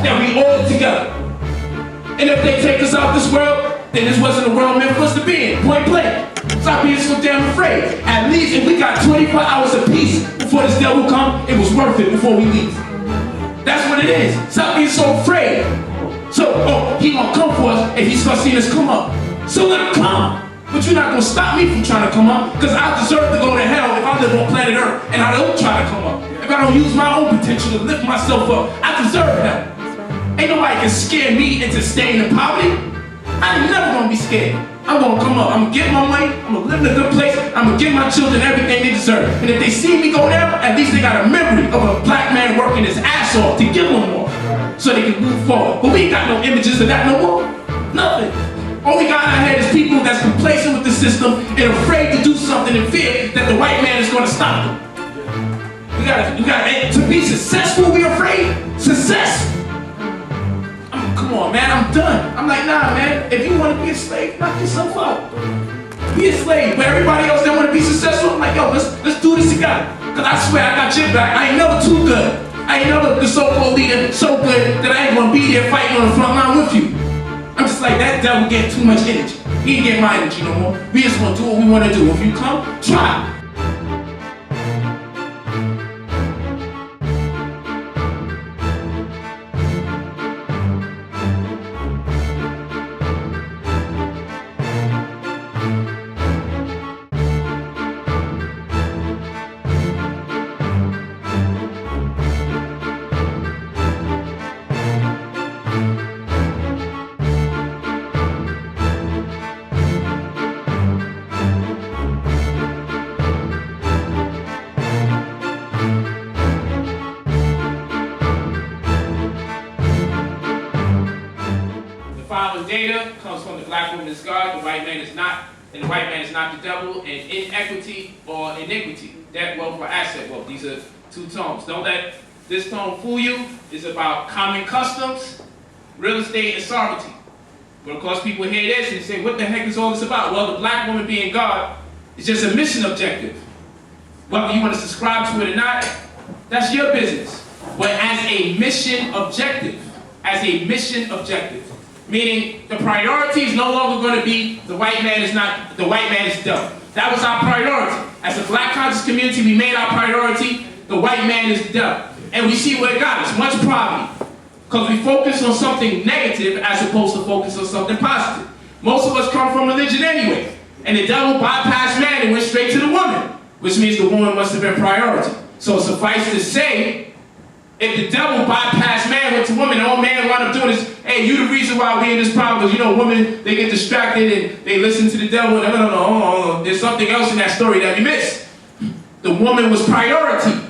that we all together. And if they take us out this world, then this wasn't the world meant for us to be in. Point blank. Stop being so damn afraid. At least if we got 24 hours of peace before this devil come, it was worth it before we leave. That's what it is. Stop being so afraid. So, he gonna come for us if he's gonna see us come up. So let him come. But you're not gonna stop me from trying to come up, because I deserve to go to hell if I live on planet Earth and I don't try to come up. If I don't use my own potential to lift myself up, I deserve hell. Ain't nobody can scare me into staying in poverty. I ain't never gonna be scared. I'm gonna come up. I'm gonna get my money. I'm gonna live in a good place. I'm gonna give my children everything they deserve. And if they see me go there, at least they got a memory of a black man working his ass off to give them more, so they can move forward. But we ain't got no images of that no more. Nothing. All we got in our head is people that's complacent with the system and afraid to do something in fear that the white man is gonna stop them. We gotta, to be successful, we're afraid. Success. Come on, man, I'm done. I'm like, nah, man, if you want to be a slave, knock yourself out. Be a slave. But everybody else that want to be successful, I'm like, yo, let's do this together. Because I swear I got your back. I ain't never too good. I ain't never the so-called leader so good that I ain't going to be there fighting on the front line with you. I'm just like, that devil getting too much energy. He ain't getting my energy no more. We just want to do what we want to do. If you come, try. Data comes from the black woman is God, the white man is not, and the white man is not the devil, and inequity or iniquity, debt wealth or asset wealth. These are two tones. Don't let this tone fool you. It's about common customs, real estate, and sovereignty. But of course people hear this and say, what the heck is all this about? Well, the black woman being God is just a mission objective. Whether you want to subscribe to it or not, that's your business. But as a mission objective, meaning the priority is no longer going to be the white man is not, the white man is dumb. That was our priority. As a black conscious community, we made our priority, the white man is dumb. And we see where it got us, much poverty. Because we focus on something negative as opposed to focus on something positive. Most of us come from religion anyway. And the devil bypassed man and went straight to the woman, which means the woman must have been priority. So suffice to say, if the devil bypassed man, went to woman, all man wound up doing is, hey, you the reason why we in this problem, because women, they get distracted and they listen to the devil, and no, there's something else in that story that we missed. The woman was priority.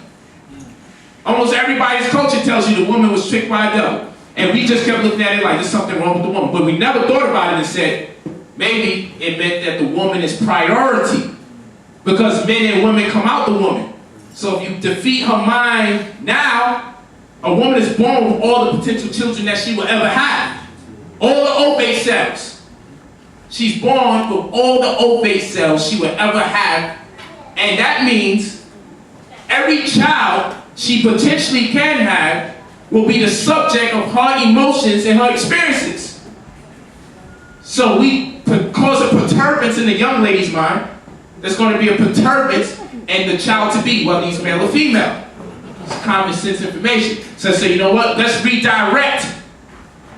Almost everybody's culture tells you the woman was tricked by a devil. And we just kept looking at it like there's something wrong with the woman. But we never thought about it and said, maybe it meant that the woman is priority. Because men and women come out the woman. So if you defeat her mind now, a woman is born with all the potential children that she will ever have. All the ovate cells. She's born with all the ovate cells she will ever have. And that means every child she potentially can have will be the subject of her emotions and her experiences. So we cause a perturbance in the young lady's mind. There's going to be a perturbance in the child to be, whether he's male or female. It's common sense information. So I say, you know what? Let's redirect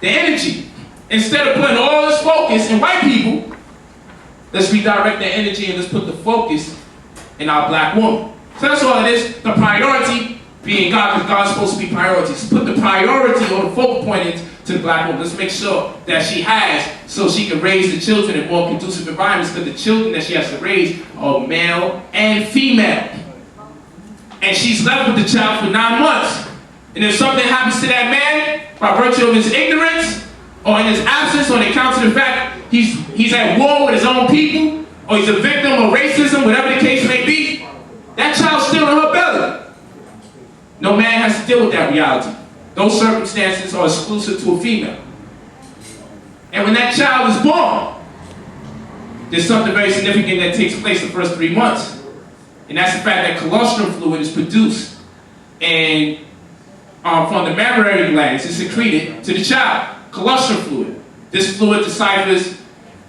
the energy. Instead of putting all this focus in white people, let's redirect the energy and let's put the focus in our black woman. So that's all it is. The priority being God, because God's supposed to be priorities. Put the priority or the focal point into the black woman. Let's make sure that she has, so she can raise the children in more conducive environments, because the children that she has to raise are male and female. And she's left with the child for 9 months. And if something happens to that man, by virtue of his ignorance, or in his absence, on account of the fact he's at war with his own people, or he's a victim of racism, whatever the case may be, that child's still in her belly. No man has to deal with that reality. Those circumstances are exclusive to a female. And when that child is born, there's something very significant that takes place the first 3 months. And that's the fact that colostrum fluid is produced. And from the mammary glands is secreted to the child. Colostrum fluid. This fluid deciphers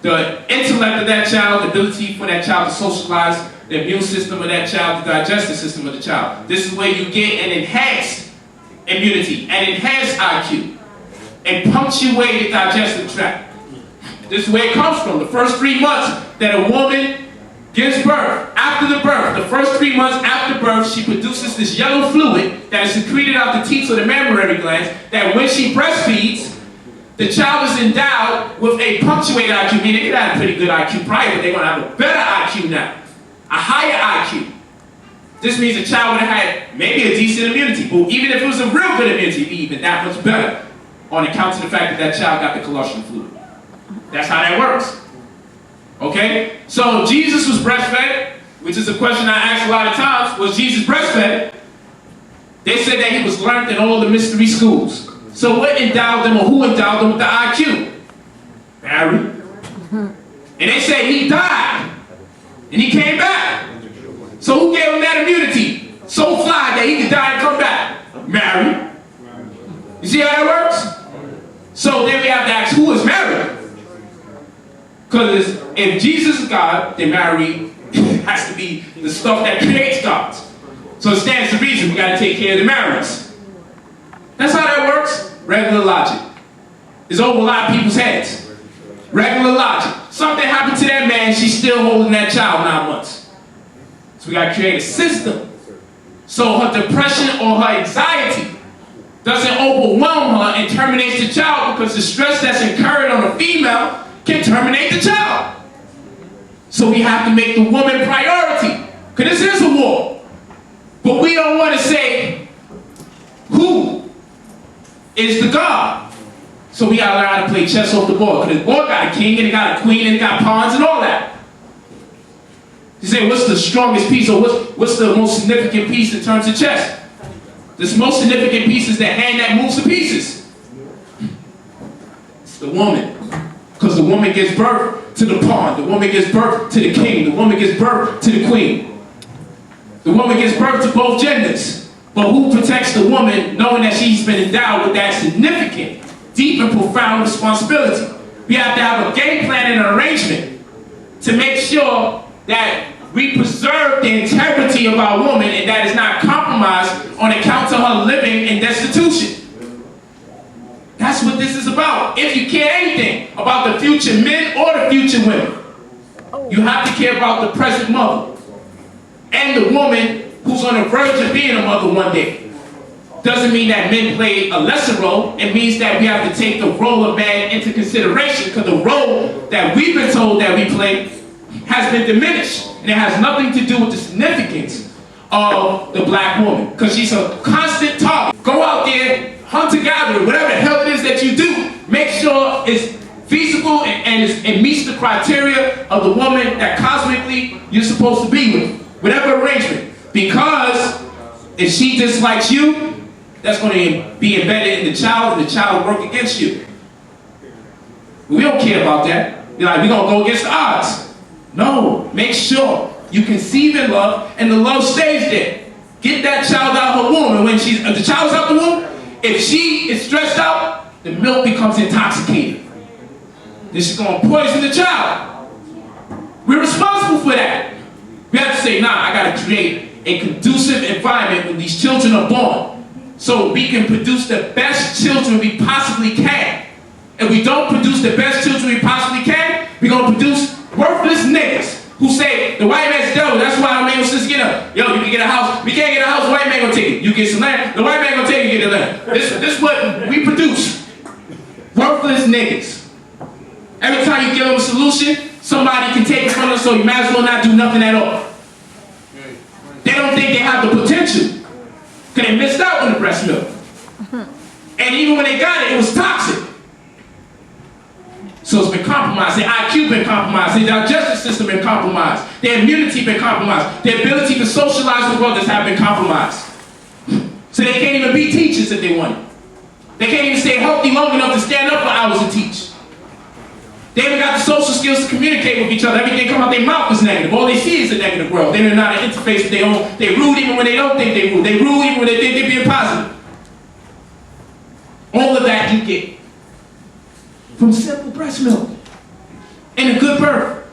the intellect of that child, the ability for that child to socialize, the immune system of that child, the digestive system of the child. This is where you get an enhanced immunity, an enhanced IQ, a punctuated digestive tract. This is where it comes from. The first 3 months that a woman gives birth, after the birth, the first 3 months after birth, she produces this yellow fluid that is secreted out the teats of the mammary glands, that when she breastfeeds, the child is endowed with a punctuated IQ, meaning they had a pretty good IQ prior, but they're going to have a better IQ now, a higher IQ. This means the child would have had maybe a decent immunity, but even if it was a real good immunity, it'd be even that much better on account of the fact that that child got the colostrum fluid. That's how that works. Okay? So Jesus was breastfed, which is a question I ask a lot of times. Was Jesus breastfed? They said that he was learned in all the mystery schools. So what endowed them, or who endowed them with the IQ? Mary. And they said he died, and he came back. So who gave him that immunity? So fly that he could die and come back? Mary. You see how that works? So then we have to ask, who is Mary? Because if Jesus is God, then Mary has to be the stuff that creates gods. So it stands to reason we got to take care of the Marys. That's how that works. Regular logic. It's over a lot of people's heads. Regular logic. Something happened to that man, she's still holding that child 9 months. So we got to create a system so her depression or her anxiety doesn't overwhelm her and terminates the child, because the stress that's incurred on a female can terminate the child. So we have to make the woman priority, because this is a war. But we don't want to say who is the god. So we got to learn how to play chess off the board, because the board got a king and it got a queen and it got pawns and all that. You say, what's the strongest piece, or what's the most significant piece in terms of chess? The most significant piece is the hand that moves the pieces. It's the woman. Because the woman gives birth to the pawn. The woman gives birth to the king. The woman gives birth to the queen. The woman gives birth to both genders. But who protects the woman, knowing that she's been endowed with that significant, deep and profound responsibility? We have to have a game plan and an arrangement to make sure that we preserve the integrity of our woman and that is not compromised on account of her living in destitution. That's what this is about. If you care anything about the future men or the future women, you have to care about the present mother and the woman who's on the verge of being a mother one day. Doesn't mean that men play a lesser role. It means that we have to take the role of man into consideration, because the role that we've been told that we play has been diminished. And it has nothing to do with the significance of the black woman, because she's a constant target. Go out there, hunter-gatherer, whatever the hell it is that you do, make sure it's feasible and it meets the criteria of the woman that cosmically you're supposed to be with, whatever arrangement. Because if she dislikes you, that's going to be embedded in the child, and the child will work against you. We don't care about that. You're like, we're going to go against the odds. No, make sure you conceive in love and the love stays there. Get that child out of her womb, and when the child's out the womb, if she is stressed out, the milk becomes intoxicated. This is going to poison the child. We're responsible for that. We have to say, nah, I got to create a conducive environment when these children are born, so we can produce the best children we possibly can. If we don't produce the best children we possibly can, we're going to produce worthless niggas who say the white man's devil. That's why our man was just get up. Yo, you can get a house. We can't get a house. The white man gonna take it. You get some land. The white man gonna take it. You get the land. This is what we produce. Worthless niggas. Every time you give them a solution, somebody can take it from them. So you might as well not do nothing at all. They don't think they have the potential because they missed out on the breast milk. And even when they got it, it was toxic. So it's been compromised. Their IQ been compromised. Their digestive system been compromised. Their immunity been compromised. Their ability to socialize with others have been compromised. So they can't even be teachers if they want it. They can't even stay healthy long enough to stand up for hours and teach. They haven't got the social skills to communicate with each other. Everything come out their mouth is negative. All they see is a negative world. They don't know how to interface with their own. They rude even when they don't think they rude. They rude even when they think they're being positive. that you get from simple breast milk and a good birth.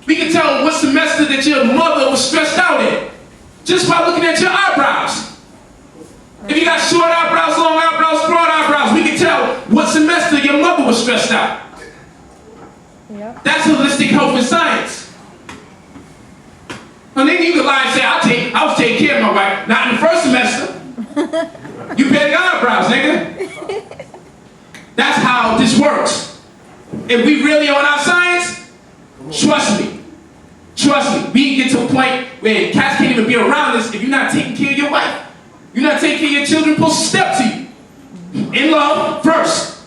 We can tell what semester that your mother was stressed out in just by looking at your eyebrows. If you got short eyebrows, long eyebrows, broad eyebrows, we can tell what semester your mother was stressed out. Yep. That's holistic health and science. And then you could lie and say, I was taking care of my wife. Not in the first semester. You better eyebrows, nigga. That's how this works. If we really on our science, trust me, we get to a point where cats can't even be around us if you're not taking care of your wife. You're not taking care of your children, supposed to step to you. In love, first.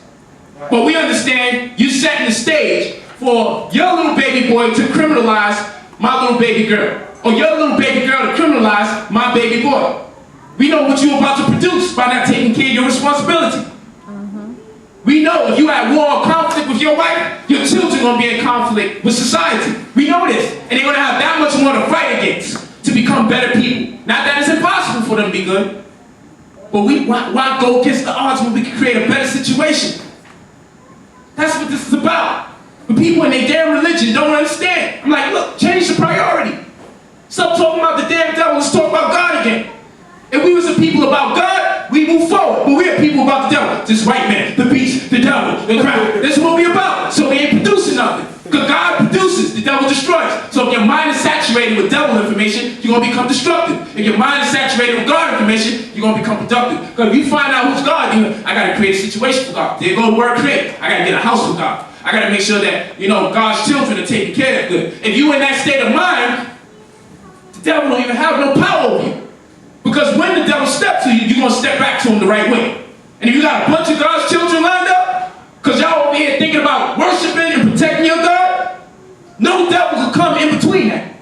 But we understand you setting the stage for your little baby boy to criminalize my little baby girl. Or your little baby girl to criminalize my baby boy. We know what you're about to produce by not taking care of your responsibility. We know if you at war or conflict with your wife, your children are going to be in conflict with society. We know this. And they're going to have that much more to fight against to become better people. Not that it's impossible for them to be good. But why go against the odds when we can create a better situation? That's what this is about. But people in their damn religion don't understand. I'm like, look, change the priority. Stop talking about the damn devil, let's talk about God again. If we was a people about God, we move forward. But we're people about the devil. This white man, the beast, the devil, the crowd. That's what we're about. So we ain't producing nothing. Because God produces, the devil destroys. So if your mind is saturated with devil information, you're going to become destructive. If your mind is saturated with God information, you're going to become productive. Because if you find out who's God, I got to create a situation for God. There go the word create. I got to get a house for God. I got to make sure that, God's children are taken care of good. If you in that state of mind, the devil don't even have no power over you. Because when the devil steps to you, you're going to step back to him the right way. And if you got a bunch of God's children lined up, because y'all over here thinking about worshiping and protecting your God, no devil can come in between that.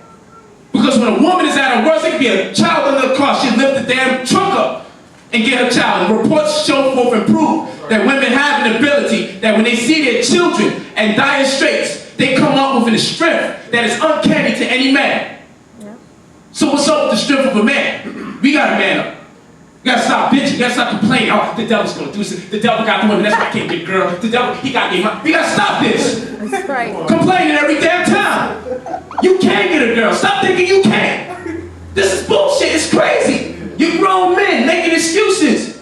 Because when a woman is at her worst, it could be a child under the car, she'll lift the damn trunk up and get her child. And reports show forth and prove that women have an ability that when they see their children and dire straits, they come up with a strength that is uncanny to any man. So what's up with the strength of a man? We gotta man up. You gotta stop bitching. You gotta stop complaining. Oh, the devil's gonna do this. The devil got the woman. That's why I can't get a girl. The devil, he got me. We gotta stop this. That's right. Complaining every damn time. You can get a girl. Stop thinking you can't. This is bullshit. It's crazy. You grown men making excuses.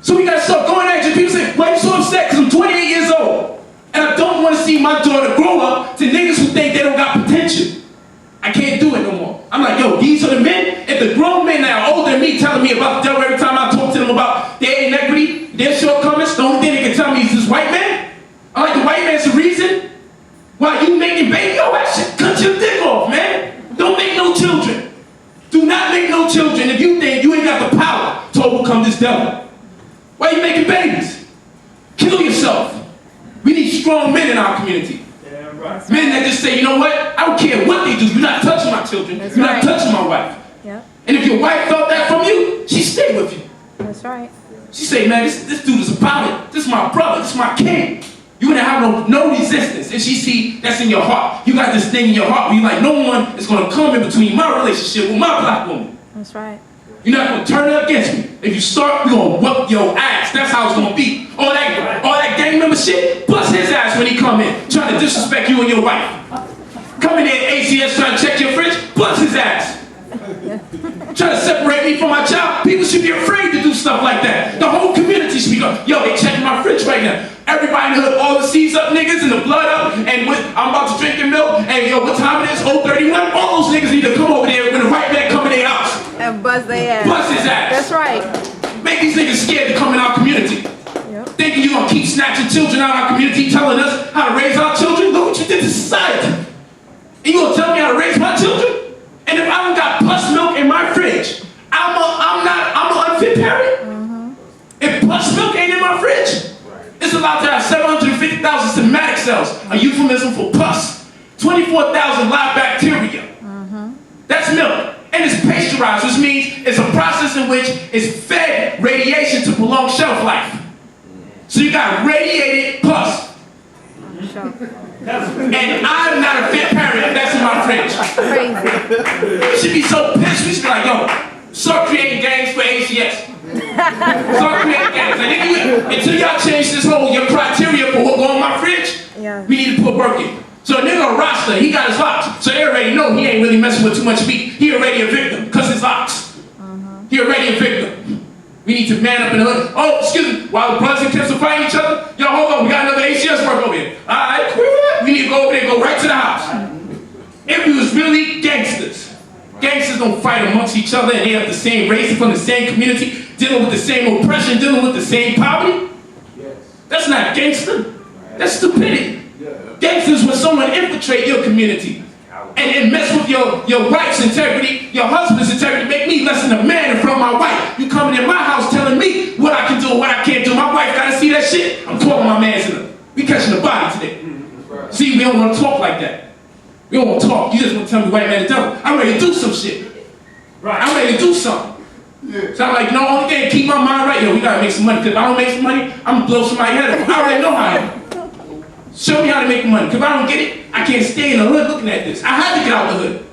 So we gotta start going at you. People say, why are you so upset? Because I'm 28 years old. And I don't want to see my daughter grow up to niggas who think they don't got potential. I can't do it no more. I'm like, yo, these are the men. If the grown men that are older than me telling me about the devil every time I talk to them about their inequity, their shortcomings, the only thing they can tell me is this white man. I'm like, the white man's the reason why you making baby. Yo, that shit, cut your dick off, man. Don't make no children. Do not make no children if you think you ain't got the power to overcome this devil. Why are you making babies? Kill yourself. We need strong men in our community. Men that just say, you know what? I don't care what they do. You're not touching my children. That's You're right. not touching my wife. Yep. And if your wife felt that from you, she stay with you. That's right. She say, man, this dude is about it. This is my brother. This is my king. You're going to have no resistance. And she see that's in your heart. You got this thing in your heart where you're like, no one is going to come in between my relationship with my black woman. That's right. You're not going to turn her against me. If you start, you're going to whoop your ass. That's how it's going to be. All that gang member shit, bust his ass when he come in, trying to disrespect you and your wife. Come in there at ACS trying to check your fridge, bust his ass. Trying to separate me from my child. People should be afraid to do stuff like that. The whole community should be going, yo, they checking my fridge right now. Everybody in the hood, all the C's up niggas and the blood up, and I'm about to drink your milk, and yo, what time it is? 0:31. All those niggas need to come over there when the white man come in their house. And bust their ass. Bust his ass. That's right. Make these niggas scared to come in our community. Yep. Thinking you're gonna keep snatching children out of our community, telling us how to raise our children? Look what you did to society. And you gonna tell me how to raise my children? And if I don't got plus milk in my fridge, I'm an unfit parent. If plus milk ain't in my fridge, it's allowed to have 750,000 somatic cells, a euphemism for pus, 24,000 live bacteria. That's milk. And it's pasteurized, which means it's a process in which it's fed radiation to prolong shelf life. So you got radiated pus. And I'm not a fit parent if that's in my fridge. Crazy. We should be so pissed. We should be like, yo, start creating gangs for ACS. Start creating gangs. Like, nigga, Until y'all change this whole, your criteria for what go in my fridge, we need to put work in. So a nigga a roster, he got his locks. So they already know he ain't really messing with too much meat. He already a victim, because his locks. He already a victim. We need to man up in the hood. Oh, excuse me, while the brothers and kids are fighting each other, yo, hold on, we got another ACS work over here. All right, we need to go over there, go right to the house. If we was really gangsters, gangsters don't fight amongst each other and they have the same race, from the same community, dealing with the same oppression, dealing with the same poverty. That's not gangster. That's stupidity. Gangsters when someone infiltrate your community and mess with your wife's integrity, your husband's integrity, make me less than a man in front of my wife. You coming in my house telling me what I can do and what I can't do. My wife gotta see that shit. I'm calling my man's in her. We catching the body today. See, we don't want to talk like that. We don't want to talk. You just want to tell me white man the devil. I'm ready to do some shit. Right. I'm ready to do something. So I'm like, no, only thing, keep my mind right. Yo, we gotta make some money. Cause if I don't make some money, I'm gonna blow somebody's head off. I already know how. Show me how to make money. Cause if I don't get it, I can't stay in the hood looking at this. I had to get out the hood.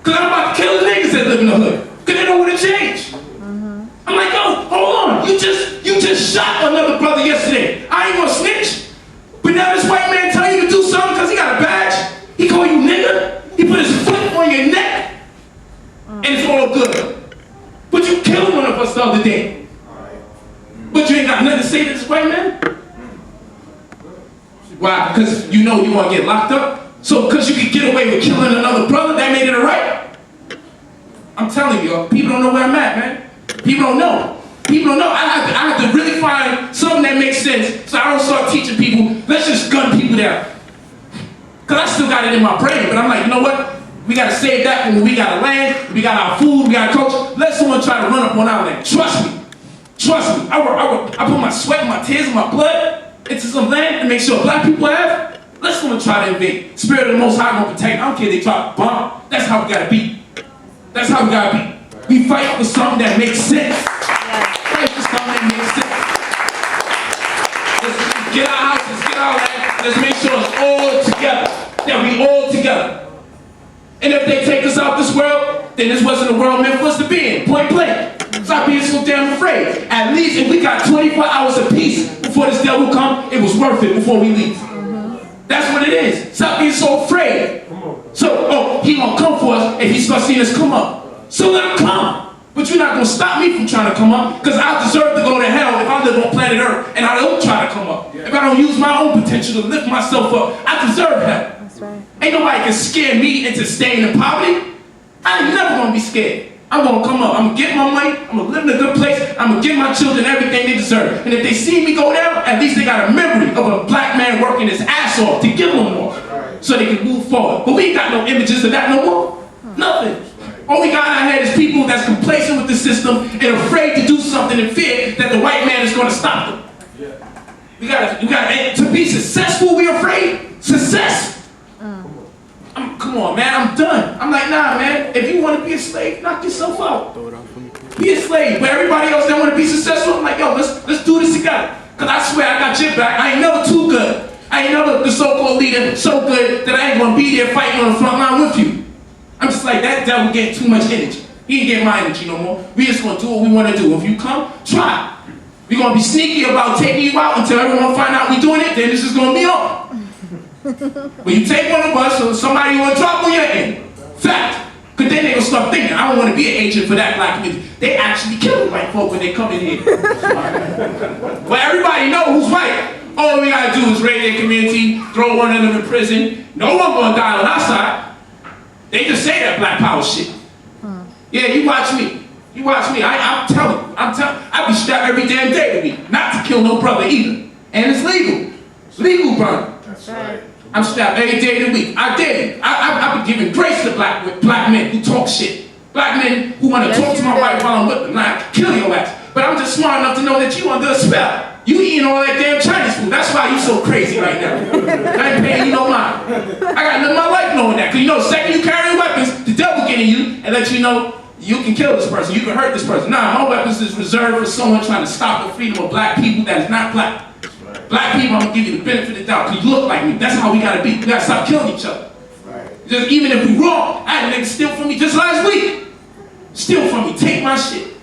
Cause I'm about to kill the niggas that live in the hood. Cause they don't want to change. I'm like, yo, hold on. You just shot another brother yesterday. I ain't gonna snitch. But now this white man tell you to do something cause he got a badge. He call you nigga. He put his foot on your neck. And it's all good. But you killed one of us the other day. But you ain't got nothing to say to this white man? Why? Because you know you want to get locked up? So because you could get away with killing another brother, that made it a right? I'm telling you, people don't know where I'm at, man. People don't know. People don't know. I have to really find something that makes sense so I don't start teaching people, let's just gun people down. Because I still got it in my brain, but I'm like, you know what? We got to save that when we got a land, we got our food, we got a culture. Let someone try to run up on our land. Trust me. Trust me. I put my sweat, my tears, and my blood into some land and make sure black people have. Let someone try to invade. Spirit of the Most High gonna protect. I don't care if they try to bomb. That's how we gotta be. That's how we gotta be. We fight for something that makes sense. Fight for something that makes sense. Let's get our houses, get our land. Let's make sure it's all together. That we all together. And if they take us out this world, then this wasn't the world meant for us to be in. Point blank. Stop being so damn afraid. At least if we got 24 hours of peace before this devil come, it was worth it before we leave. That's what it is. Stop being so afraid. So, oh, he gonna come for us if he starts seeing us come up. So let him come. But you're not gonna stop me from trying to come up, because I deserve to go to hell if I live on planet Earth and I don't try to come up. If I don't use my own potential to lift myself up, I deserve hell. That's right. Ain't nobody can scare me into staying in poverty. I ain't never gonna be scared. I'm gonna come up. I'm gonna get my money. I'm gonna live in a good place. I'm gonna give my children everything they deserve. And if they see me go down, at least they got a memory of a black man working his ass off to give them more, so they can move forward. But we ain't got no images of that no more. Nothing. All we got in our head is people that's complacent with the system and afraid to do something in fear that the white man is gonna stop them. We gotta, to be successful, we're afraid. Success. Come on, man, I'm done. I'm like, nah, man, if you want to be a slave, knock yourself out. Be a slave. But everybody else that want to be successful, I'm like, yo, let's do this together. Because I swear I got your back. I ain't never too good. I ain't never the so-called leader so good that I ain't going to be there fighting on the front line with you. I'm just like, that devil getting too much energy. He ain't getting my energy no more. We just going to do what we want to do. If you come, try. We're going to be sneaky about taking you out until everyone find out we doing it, then this is going to be on. When you take one of us, so somebody you want to drop on your end. Fact. Because then they going to start thinking, I don't want to be an agent for that black community. They actually kill the white folk when they come in here. But everybody know who's white. All we got to do is raid their community, throw one of them in prison. No one going to die on our side. They just say that black power shit. Yeah, you watch me. You watch me. I'm telling. I be strapped every damn day to me. Not to kill no brother either. And it's legal. It's legal, brother. That's right. I'm strapped every day of the week. I did it. I've been giving grace to black men who talk shit. Black men who want to talk to my wife while I'm with them. Like, kill your ass. But I'm just smart enough to know that you under a spell. You eating all that damn Chinese food. That's why you so crazy right now. I ain't paying you no mind. I got to live my life knowing that. Because you know, the second you carry weapons, the devil get in you and let you know you can kill this person, you can hurt this person. Nah, my weapons is reserved for someone trying to stop the freedom of black people that is not black. Black people, I'm gonna give you the benefit of the doubt because you look like me. That's how we gotta be. We gotta stop killing each other. Just even if we wrong, I had a nigga steal from me just last week. Steal from me, take my shit.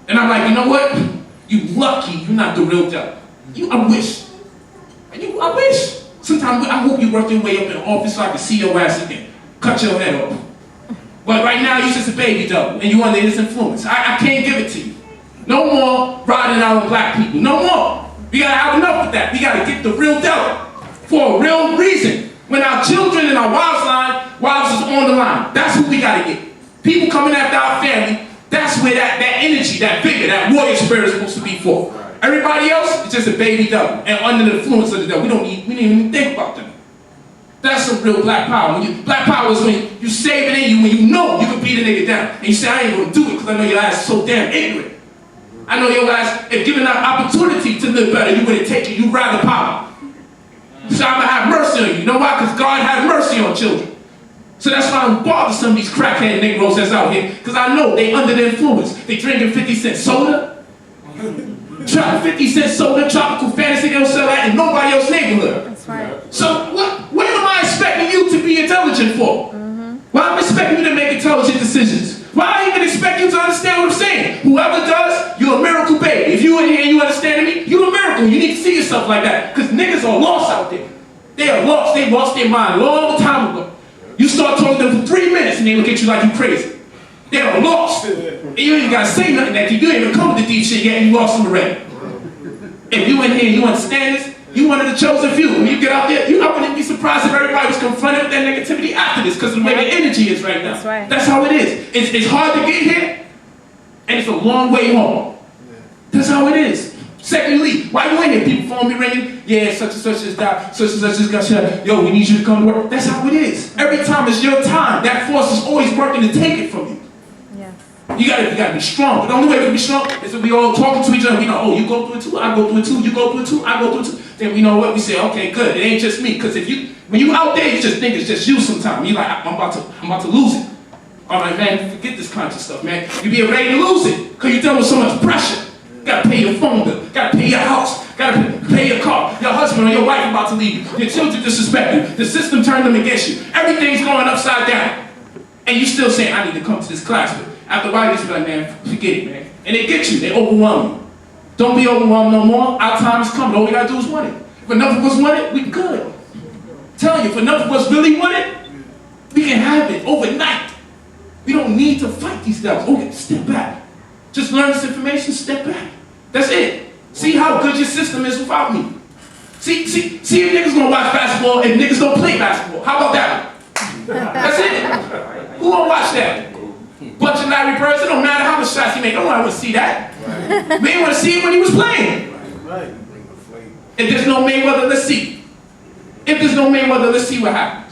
And I'm like, you know what? You lucky you're not the real devil. I wish. I wish. Sometimes I hope you work your way up in the office so I can see your ass again. Cut your head off. But right now you're just a baby devil and you're under his influence. I can't give it to you. No more riding out on black people. No more. We gotta have enough of that. We gotta get the real devil for a real reason. When our children and our wives is on the line, that's who we gotta get. People coming after our family, that's where that energy, that vigor, that warrior spirit is supposed to be for. Everybody else is just a baby devil and under the influence of the devil. We didn't even think about them. That's some real black power. Black power is when you save it in you, when you know you can beat a nigga down. And you say, I ain't gonna do it because I know your ass is so damn ignorant. I know your ass, if given an opportunity to live better, you wouldn't take it. You'd rather power. So I'm gonna have mercy on you. You know why? Because God had mercy on children. So that's why I don't bother some of these crackhead Negroes that's out here. Because I know they under the influence. They drinking 50-cent soda. 50-cent soda, tropical fantasy, they don't sell that in nobody else's neighborhood. That's right. So what am I expecting you to be intelligent for? Why am I expecting you to make intelligent decisions? Why I even expect you to understand what I'm saying? Whoever does, you're a miracle baby. If you in here and you understand me, you're a miracle. You need to see yourself like that. Because niggas are lost out there. They are lost. They lost their mind a long time ago. You start talking to them for 3 minutes and they look at you like you crazy. They are lost. And you ain't even gotta say nothing that you ain't even come with the deep shit yet and you lost them already. If you in here and you understand this, you one of the chosen few. When you get out there, I wouldn't be surprised if everybody was confronted with that negativity after this because of the way the energy is right now. That's right. That's how it is. It's hard to get here and it's a long way home. That's how it is. Secondly, why you in here? People phone me ringing, yeah, such and such is died, such and such is got shot. Yo, we need you to come to work. That's how it is. Every time it's your time. That force is always working to take it from you. You gotta be strong. But the only way we can be strong is if we all talking to each other. We know, oh, you go through it too, I go through it too, you go through it too, I go through it too. Then we know what we say, okay, good. It ain't just me. Because when you out there, you just think it's just you sometimes. You like, I'm about to lose it. All right, man, forget this conscious stuff, man. You be ready to lose it. Because you're dealing with so much pressure. Gotta pay your phone bill, gotta pay your house, gotta pay your car, your husband or your wife about to leave you, your children disrespect you, the system turned them against you. Everything's going upside down. And you still saying, I need to come to this class. But after a while, you just be like, man, forget it, man. And they get you, they overwhelm you. Don't be overwhelmed no more. Our time is coming. All we gotta do is want it. If enough of us want it, we good. I'm telling you, if enough of us really want it, we can have it overnight. We don't need to fight these devils. Okay, step back. Just learn this information, step back. That's it. See how good your system is without me. See if niggas gonna watch basketball if niggas don't play basketball. How about that? That's it. Who gonna watch that? Bunch of Larry Birds, it don't matter how much shots he make. I don't want to see that. We didn't want to see it when he was playing. If there's no Mayweather, let's see. If there's no Mayweather, let's see what happens.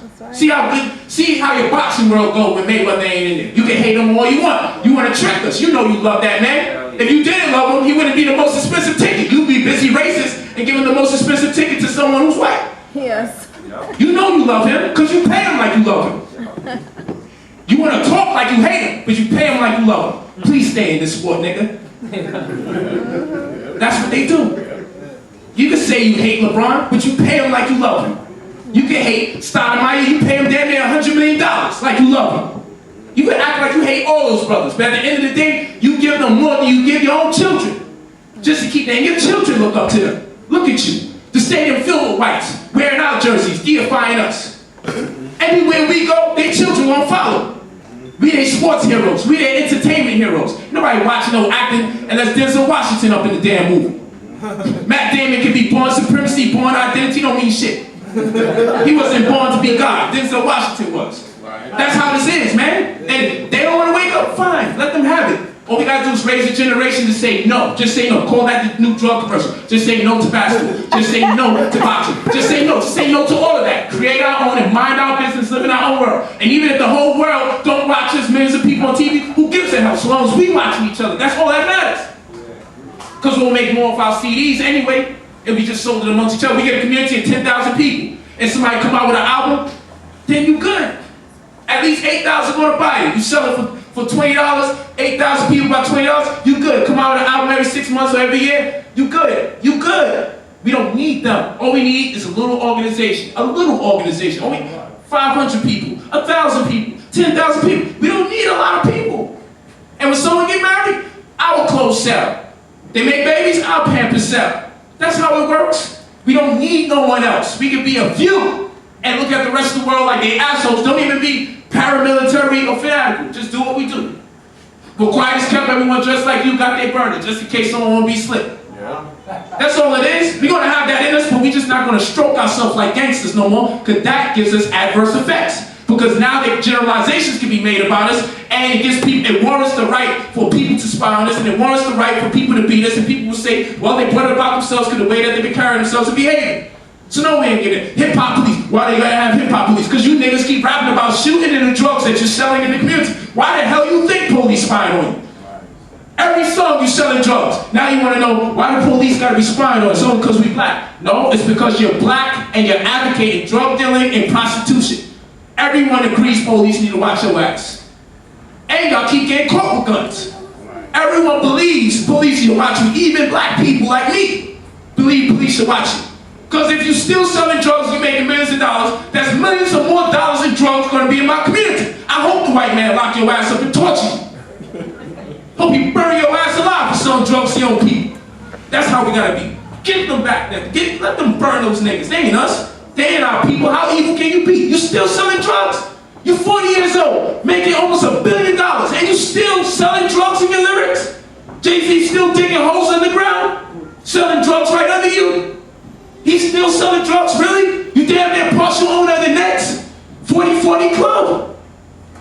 See how your boxing world go when Mayweather ain't in there. You can hate him all you want. You want to trick us. You know you love that man. If you didn't love him, he wouldn't be the most expensive ticket. You'd be busy racist and giving the most expensive ticket to someone who's white. Yes. You know you love him because you pay him like you love him. You want to talk like you hate him, but you pay him like you love him. Please stay in this sport, nigga. That's what they do. You can say you hate LeBron, but you pay him like you love him. You can hate Stoudemire, you pay him damn near $100 million like you love him. You can act like you hate all those brothers, but at the end of the day, you give them more than you give your own children. Just to keep them, and your children look up to them. Look at you. The stadium filled with whites, wearing our jerseys, deifying us. Everywhere we go, their children won't follow. We their sports heroes, we their entertainment heroes. Nobody watching no acting unless Denzel Washington up in the damn movie. Matt Damon can be born supremacy, born identity, don't mean shit. He wasn't born to be God. Denzel Washington was. That's how this is, man. And they don't want to wake up, fine. Let them have it. All we gotta do is raise a generation to say no. Just say no. Call that the new drug commercial. Just say no to basketball. Just say no to boxing. Just say no. Just say no to all of that. Create our own and mind our business, live in our own world. And even if the whole world don't watch us, millions of people on TV, who gives a hell? So long as we watching each other, that's all that matters. Because we'll make more of our CDs anyway. If we just sold it amongst each other, we get a community of 10,000 people, and somebody come out with an album, then you good. At least 8,000 going to buy it. You sell it for $20, 8,000 people buy $20, you good. Come out with an album every 6 months or every year, you good. You good. We don't need them. All we need is a little organization. A little organization. Only 500 people, 1,000 people, 10,000 people. We don't need a lot of people. And when someone get married, our clothes sell. They make babies, I'll pamper Sarah. That's how it works. We don't need no one else. We can be a few and look at the rest of the world like they assholes. Don't even be paramilitary or fanatical. Just do what we do. But quiet is kept, everyone dressed like you got their burner, just in case someone won't be slick. Yeah. That's all it is. We're going to have that in us, but we're just not going to stroke ourselves like gangsters no more, because that gives us adverse effects. Because now the generalizations can be made about us, and it gives people, it warrants the right for people to spy on us, and it warrants the right for people to beat us, and people will say, well, they brought it about themselves because the way that they've been carrying themselves and behaving. So no, we ain't getting it. Hip-hop police. Why they gotta have hip-hop police? Because you niggas keep rapping about shooting and the drugs that you're selling in the community. Why the hell you think police spying on you? Every song you selling drugs. Now you want to know why the police gotta be spying on us? Only because we black. No, it's because you're black and you're advocating drug dealing and prostitution. Everyone agrees police need to watch your ass. And y'all keep getting caught with guns. Everyone believes police should watch you. Even black people like me believe police should watch you. Because if you're still selling drugs, you're making millions of dollars, that's millions or more dollars in drugs going to be in my community. I hope the white man lock your ass up and torture you. Hope you bury your ass alive for selling drugs to your own people. That's how we got to be. Get them back there. Let them burn those niggas. They ain't us. They ain't our people. How evil can you be? You still selling drugs? You're 40 years old, making almost $1 billion, and you still selling drugs in your lyrics? Jay-Z still digging holes in the ground? Selling drugs right under you? He's still selling drugs, really? You damn near partial owner of the Nets? 40/40 Club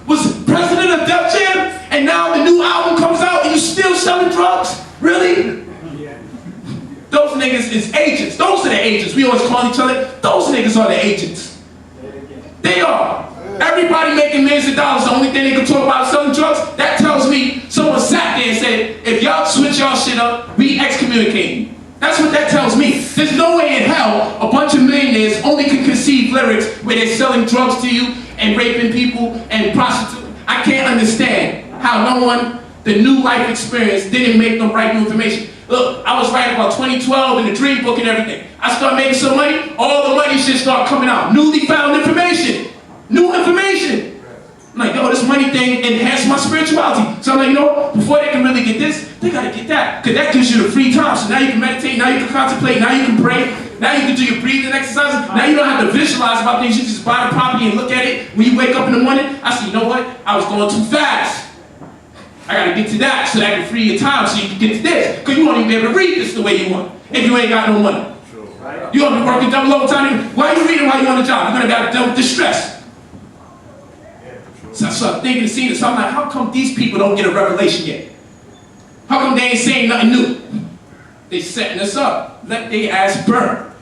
was president of Def Jam, and now the new album comes out and you still selling drugs? Really? Yeah. Those niggas is agents. Those are the agents. We always call each other. Those niggas are the agents. They are. Everybody making millions of dollars, the only thing they can talk about is selling drugs. That tells me someone sat there and said, if y'all switch y'all shit up, we excommunicate you. That's what that tells me. There's no way in hell a bunch of millionaires only can conceive lyrics where they're selling drugs to you and raping people and prostituting. I can't understand how no one, the new life experience, didn't make them write new information. Look, I was writing about 2012 in the Dream Book and everything. I started making some money, all the money shit started coming out. Newly found information. New information. I'm like, yo, this money thing enhanced my spirituality. So I'm like, you know, before they can really get this, they gotta get that. Because that gives you the free time. So now you can meditate, now you can contemplate, now you can pray, now you can do your breathing exercises. Now you don't have to visualize about things, you just buy the property and look at it. When you wake up in the morning, I say, you know what? I was going too fast. I gotta get to that so that can free your time so you can get to this. Because you won't even be able to read this the way you want if you ain't got no money. You're gonna be working double overtime. Why are you reading while you're on the job? You're gonna deal with distress. So I started thinking and seeing this. So I'm like, how come these people don't get a revelation yet? How come they ain't saying nothing new? They setting us up. Let their ass burn.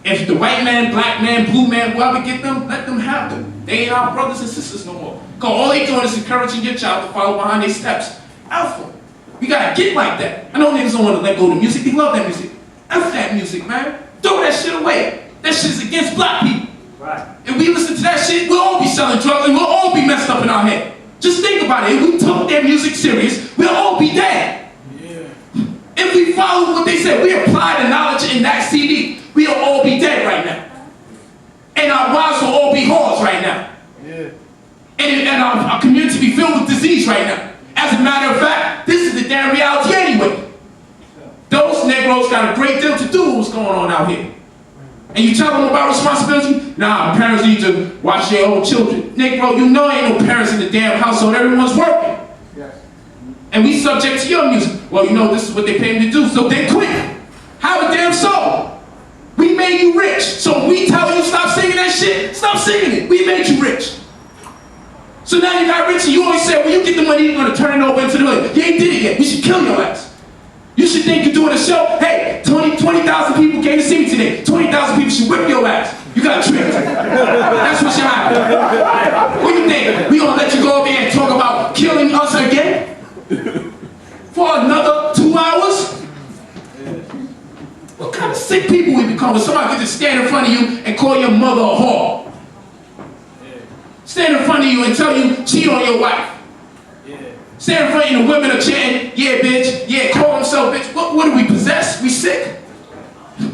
If the white man, black man, blue man, whoever get them, let them have them. They ain't our brothers and sisters no more. Because all they doing is encouraging your child to follow behind their steps. Alpha. We gotta get like that. I know niggas don't want to let go of the music. They love that music. F that music, man. Throw that shit away. That shit's against black people. Right. If we listen to that shit, we'll all be selling drugs and we'll all be messed up in our head. Just think about it. If we took their music serious, we'll all be dead. Yeah. If we follow what they said, we apply the knowledge in that CD, we'll all be dead right now. And our wives will all be whores right now. Yeah. And our community be filled with disease right now. As a matter of fact, this is the damn reality anyway. Those Negroes got a great deal to do with what's going on out here. And you tell them about responsibility? Nah, parents need to watch their own children. Negro, you know ain't no parents in the damn household. Everyone's working. Yes. And we subject to your music. Well, you know, this is what they pay me to do, so they quit. Have a damn soul. We made you rich. So we tell you stop singing that shit, stop singing it. We made you rich. So now you got rich and you always say, when you get the money, you're going to turn it over into the money. You ain't did it yet. We should kill your ass. You should think you're doing a show. Hey, 20,000 people came to see me today. 20,000 people should whip your ass. You got tricked. That's what should happen. What do you think? We gonna let you go over here and talk about killing us again? For another 2 hours? What kind of sick people we become when somebody could just stand in front of you and call your mother a whore? Stand in front of you and tell you cheat on your wife. Stand in front of you and the women are chanting, yeah, bitch, yeah, call himself bitch. What do we possess? We sick.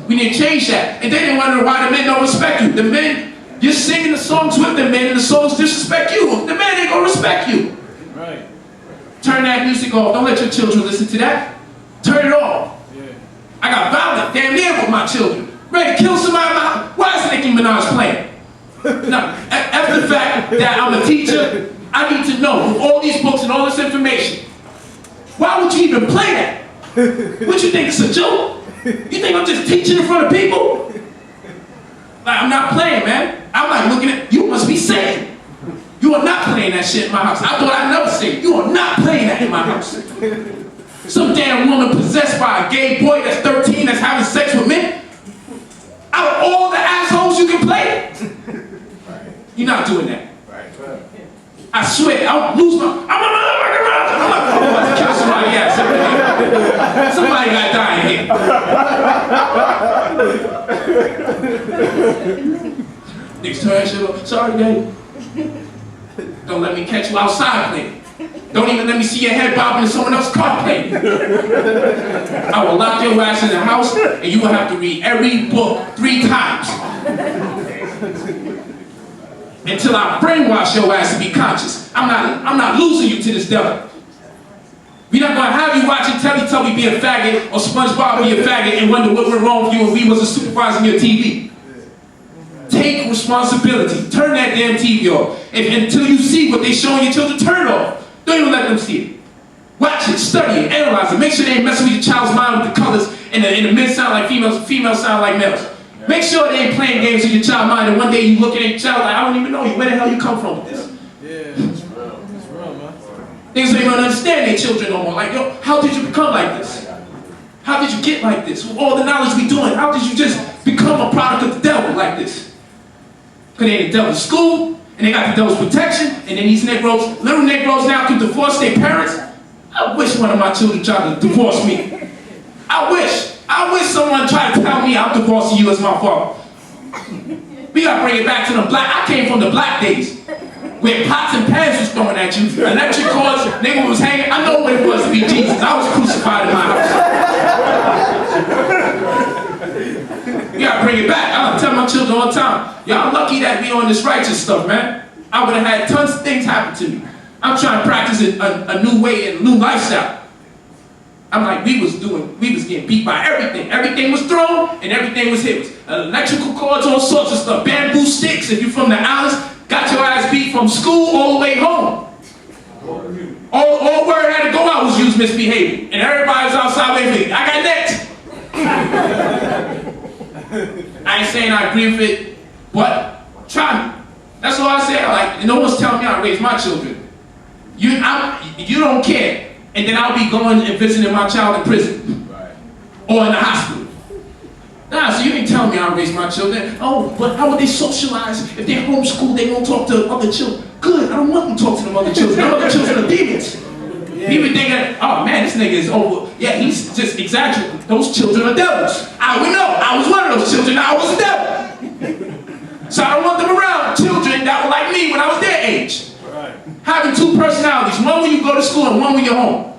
We need to change that. And they didn't want to know why the men don't respect you. The men, you're singing the songs with the men and the songs disrespect you. The men ain't gonna respect you. Right. Turn that music off. Don't let your children listen to that. turn it off. I got violent damn near with my children. Ready to kill somebody in my house. Why is Nicki Minaj playing? Now, after the fact that I'm a teacher, I need to know, with all these books and all this information, why would you even play that? What you think, it's a joke? You think I'm just teaching in front of people? Like, I'm not playing, man. I'm like looking at, you must be saying. You are not playing that shit in my house. I thought I'd never say it. You are not playing that in my house. Some damn woman possessed by a gay boy that's 13 that's having sex with men. Out of all the assholes you can play, you're not doing that. I swear, I'll lose my. I'm about to kill somebody else. Somebody got to die in here. Niggas turn that shit off. Sorry, daddy. Don't let me catch you outside playing. Don't even let me see your head bobbing in someone else's car playing. I will lock your ass in the house and you will have to read every book 3 times. Until I brainwash your ass to be conscious. I'm not losing you to this devil. We're not gonna have you watching Teletubby be a faggot or SpongeBob be a faggot and wonder what went wrong with you if we wasn't supervising your TV. Take responsibility. Turn that damn TV off. Until you see what they showing your children, turn it off. Don't even let them see it. Watch it, study it, analyze it. Make sure they ain't messing with your child's mind with the colors and the men sound like females, females sound like males. Make sure they ain't playing games with your child's mind and one day you look at your child like, I don't even know you. Where the hell you come from with this? Yeah, that's real. That's real, man. Niggas don't even understand their children no more. Like, yo, how did you become like this? How did you get like this? With all the knowledge we doing, how did you just become a product of the devil like this? Because they in the devil's school, and they got the devil's protection, and then these Negroes, little Negroes now can divorce their parents. I wish one of my children tried to divorce me. I wish someone tried to tell me I'm divorcing you as my father. We gotta bring it back to the black. I came from the black days, where pots and pans was throwing at you, electric cords, nigga was hanging. I know what it was to be Jesus. I was crucified in my house. We gotta bring it back. I tell my children all the time, y'all lucky that we on this righteous stuff, man. I would have had tons of things happen to me. I'm trying to practice a new way and a new lifestyle. I'm like, we was getting beat by everything. Everything was thrown and everything was hit. Electrical cords, all sorts of stuff. Bamboo sticks, if you're from the islands, got your ass beat from school all the way home. All word had to go out was you was misbehaving. And everybody was outside waiting for me. I got next. I ain't saying I agree with it, but try me. That's all I say. Like, no one's telling me how to raise my children. You don't care. And then I'll be going and visiting my child in prison. Right. Or in the hospital. Nah, so you ain't telling me how to raise my children. Oh, but how would they socialize? If they're homeschooled, they won't talk to other children. Good, I don't want them to talk to them other children. Them other children are demons. Yeah. People thinking, oh man, this nigga is over. Yeah, he's just exaggerating. Those children are devils. I would know. I was one of those children. I was a devil. So I don't want them around children that were like me when I was their age. Right. Having 2 personalities, one when you go to school and one when you're home.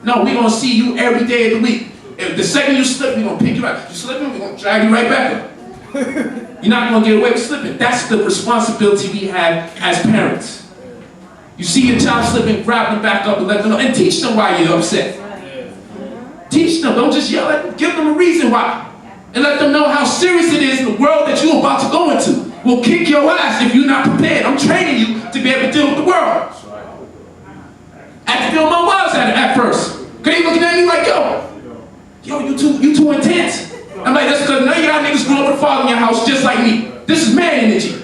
No, we're going to see you every day of the week. If the second you slip, we're going to pick you up. You slipping, we're going to drag you right back up. You're not going to get away with slipping. That's the responsibility we have as parents. You see your child slipping, grab them back up and let them know. And teach them why you're upset. Teach them. Don't just yell at them. Give them a reason why. And let them know how serious it is in the world that you're about to go into. Will kick your ass if you're not prepared. I'm training you to be able to deal with the world. I had to deal with my wives at first. Cause they looking at me like, yo, you too intense. I'm like, that's because none of y'all niggas grew up with a father in your house just like me. This is man energy.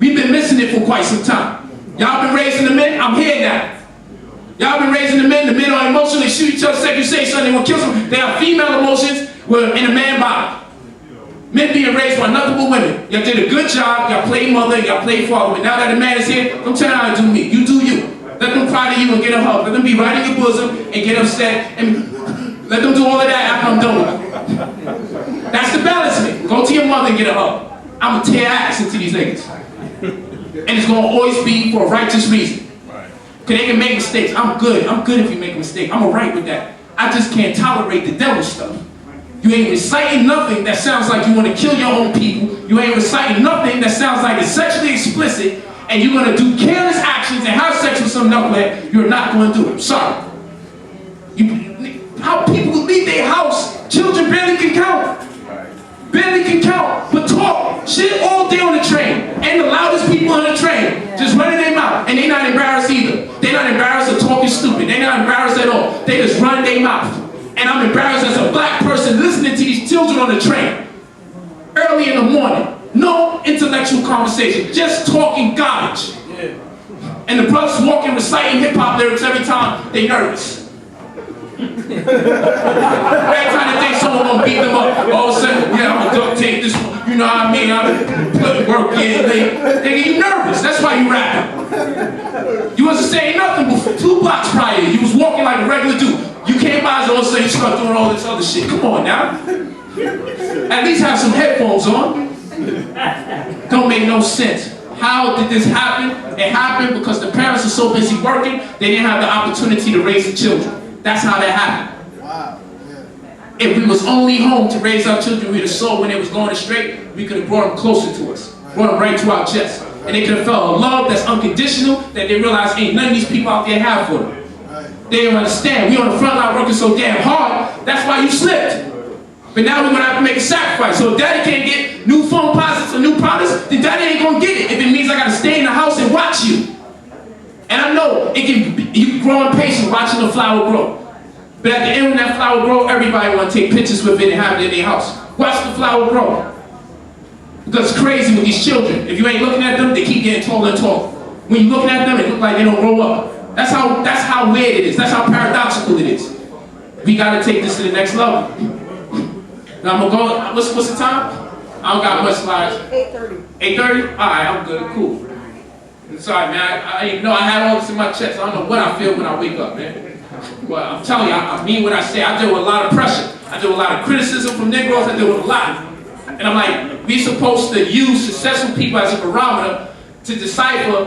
We've been missing it for quite some time. Y'all been raising the men, I'm here now. Y'all been raising the men are emotional, they shoot each other, second you say something, they want to kill them. They have female emotions in a man body. Men being raised by nothing but women. Y'all did a good job, y'all played mother, y'all played father, but now that the man is here, don't tell them how to do me, you do you. Let them cry to you and get a hug. Let them be right in your bosom and get upset and let them do all of that after I'm done with them. That's the balance of it. Go to your mother and get a hug. I'm going to tear ass into these niggas. And it's going to always be for a righteous reason. Because they can make mistakes. I'm good if you make a mistake. I'm alright with that. I just can't tolerate the devil stuff. You ain't reciting nothing that sounds like you want to kill your own people. You ain't reciting nothing that sounds like it's sexually explicit. And you're going to do careless actions and have sex with some knucklehead. You're not going to do it. I'm sorry. leave their house, children barely can count. Barely can count, but talk shit all day on the train. And the loudest people on the train, just running their mouth. And they not embarrassed either. They not embarrassed of talking stupid. They not embarrassed at all. They just run their mouth. And I'm embarrassed as a black person listening to these children on the train. Early in the morning. No intellectual conversation. Just talking garbage. And the brothers walking reciting hip-hop lyrics every time they nervous. Every time they think someone gonna beat them up, all of a sudden, yeah, I'm gonna duct tape this one. You know what I mean? I'm putting work in. They get you nervous. That's why you rapping. You wasn't saying nothing before 2 blocks prior. You was walking like a regular dude. You came by and all of a sudden you start doing all this other shit. Come on now. At least have some headphones on. Don't make no sense. How did this happen? It happened because the parents are so busy working, they didn't have the opportunity to raise the children. That's how that happened. Wow. If we was only home to raise our children, we'd have saw when they was going astray, we could have brought them closer to us, brought them right to our chest. And they could have felt a love that's unconditional that they realize ain't none of these people out there have for them. They don't understand. We on the front line working so damn hard, that's why you slipped. But now we're gonna have to make a sacrifice. So if daddy can't get new phone posits or new products, then daddy ain't gonna get it if it means I gotta stay in the house and watch you. And I know you can grow impatient watching the flower grow. But at the end when that flower grow, everybody wanna take pictures with it and have it in their house. Watch the flower grow. Because it's crazy with these children. If you ain't looking at them, they keep getting taller and taller. When you're looking at them, it looks like they don't grow up. That's how weird it is. That's how paradoxical it is. We gotta take this to the next level. Now I'm gonna go, what's the time? I don't got much slides. 8:30. 8:30? Alright, I'm good, cool. I'm sorry, man, I didn't know I had all this in my chest. I don't know what I feel when I wake up, man. Well, I'm telling you, I mean what I say. I deal with a lot of pressure. I deal with a lot of criticism from Negroes. I deal with a lot. And I'm like, we're supposed to use successful people as a barometer to decipher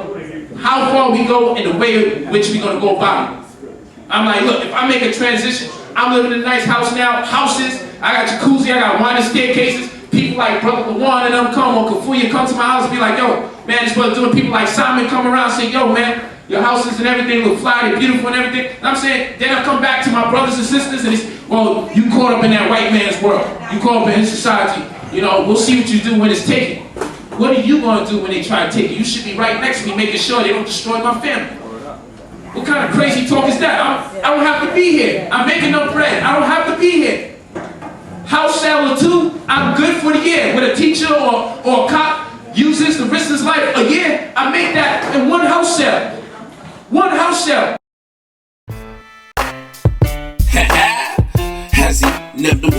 how far we go and the way in which we're gonna go about it. I'm like, look, if I make a transition, I'm living in a nice house now, houses, I got jacuzzi, I got winding staircases. People like Brother Lawan and them come, or Kafuya come to my house and be like, yo, man, this brother doing. People like Simon come around and say, yo, man, your houses and everything look fly, they're beautiful and everything. And I'm saying, then I come back to my brothers and sisters and it's, well, you caught up in that white man's world. You caught up in his society. You know, we'll see what you do when it's taken. What are you gonna do when they try to take it? You should be right next to me making sure they don't destroy my family. What kind of crazy talk is that? I don't have to be here. I'm making no bread. I don't have to be here. House sale or two, I'm good for the year. With a teacher or a cop uses to risk his life a year, I make that in one house sale. One house sale. Has he never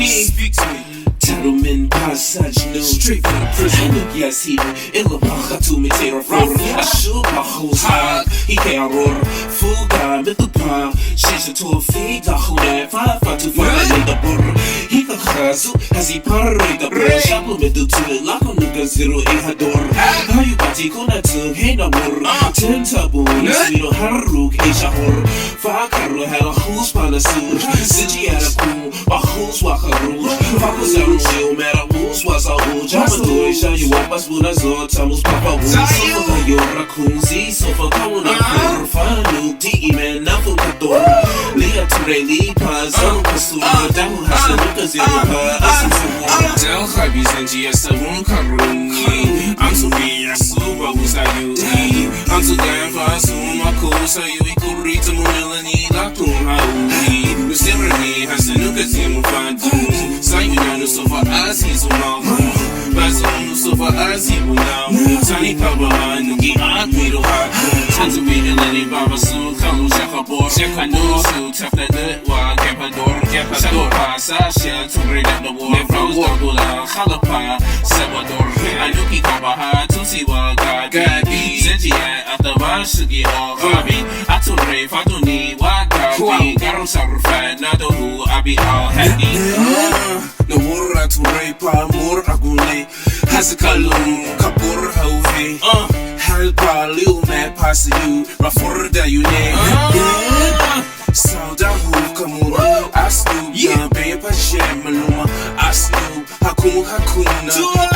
speak to me? Gentleman passage no straight from the prison. Yes, he illa to me tear for I shoot my whole hog. He can't roar. Full guy with the pie. She's a tour feed. The whole day 5 to 5 in the border. He can hassle as he parade the boy. Shuffle me to the lock on the 0 8 door. How you party gonna to hang a more? 10 taboos. We don't have a rook. He shahor. Fakaro had a who's on a suit. Since had a cool. But who's walk a rule? Fakos are no matter who's was a who. Just do it. Show you what was Buddha's or Tamus Papa. So for your raccoonzy. So for going on. Fanu. Tiki man. Nothing to do. Leah to Lee Paz. I'm pursuing the devil has a look as if I tell Habis and GS. I won't come I'm so be a super who's I you. I'm so damn fast. My cool. So you could read the Melanie. Latum. How we still remain. Has a look at him. Sign me so far as he's a mom. But so far as he will now. Sunny cover and get out me to heart. Time to be the lady Baba soon. Come check a board. Check a nose to tap the dirt while kept a door. Kept a door. Sasha to bring up the war. Rose Dogula, Halapa, Salvador. I look it over her to see what God be. Sentia at the Vashigi or Hobby. I told Ray, I don't need what God be. Girls are fat, not who I be all happy. No more to rape, more agune. Has a column, Kapur Hove. Help little man pass you, before that you name. Sauda who come on, ask you, yeah, baby, Shamaluma, ask you, Hakuna,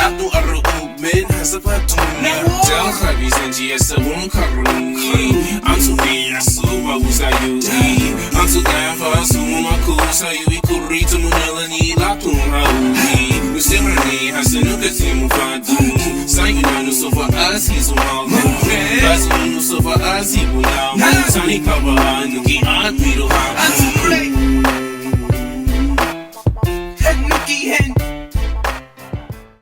Atu Aru, man has a patuna. Tell Habi Zenji as a woman Karuni. Unto me, I saw what was I you. Unto Gava, Suma Kusa, you could read to Munelani, Latum Haui. Musimani has a new team of Fatu. Signing on so for us, he's a mouth. That's so for us, he will now. Sunny Kaba, Nuki, Aunt Middle House.